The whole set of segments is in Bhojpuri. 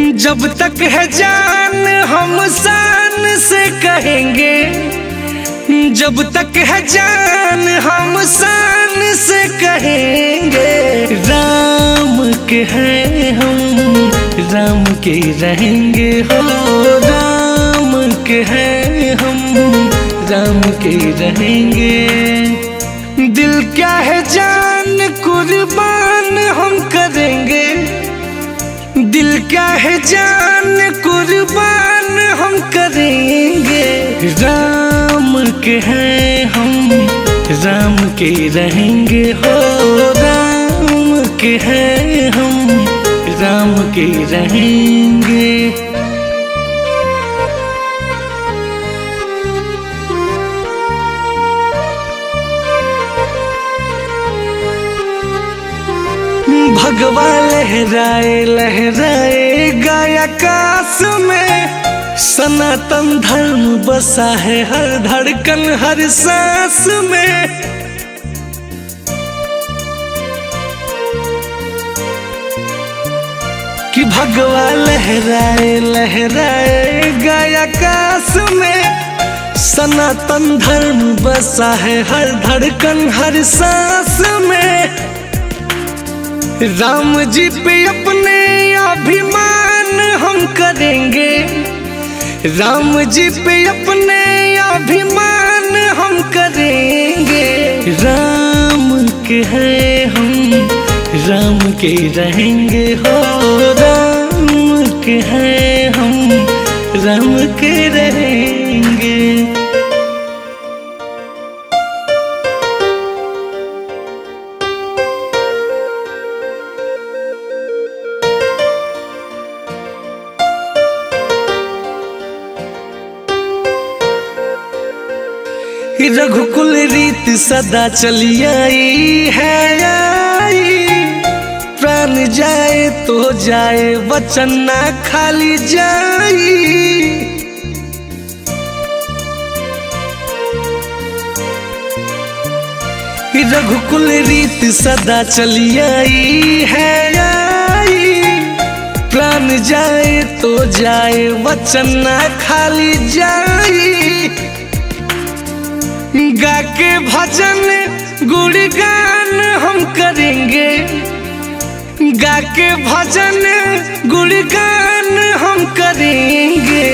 जब तक है जान हम शान से कहेंगे, जब तक है जान हम शान से कहेंगे। राम के हैं हम, राम के रहेंगे हो। राम के हैं हम, राम के रहेंगे। दिल क्या है जान कुर्बान हम करेंगे, दिल क्या है जान कुर्बान हम करेंगे। राम के हैं हम, राम के रहेंगे हो। राम के हैं हम, राम के रहेंगे। भगवा लहराए लहराएगा आकाश में, सनातन धर्म बसा है हर धड़कन हर सांस में। कि भगवा लहराए लहराएगा आकाश में, सनातन धर्म बसा है हर धड़कन हर सांस में। राम जी पे अपने अभिमान हम करेंगे, राम जी पे अपने अभिमान हम करेंगे। राम के हैं हम, राम के रहेंगे हो। राम के हैं हम, राम के रहेंगे। रघुकुल रीत सदा चली आई है आई, प्राण जाए तो जाए वचन ना खाली जाई। रघुकुल रीत सदा चली आई है आई, प्राण जाए तो जाए वचन ना खाली जाई। गा के भजन गुणगान हम करेंगे, गा के भजन गुणगान हम करेंगे।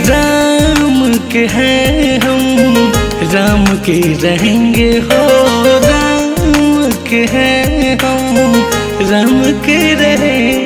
राम के हैं हम, राम के रहेंगे हो। राम के हैं हम, राम के रहेंगे।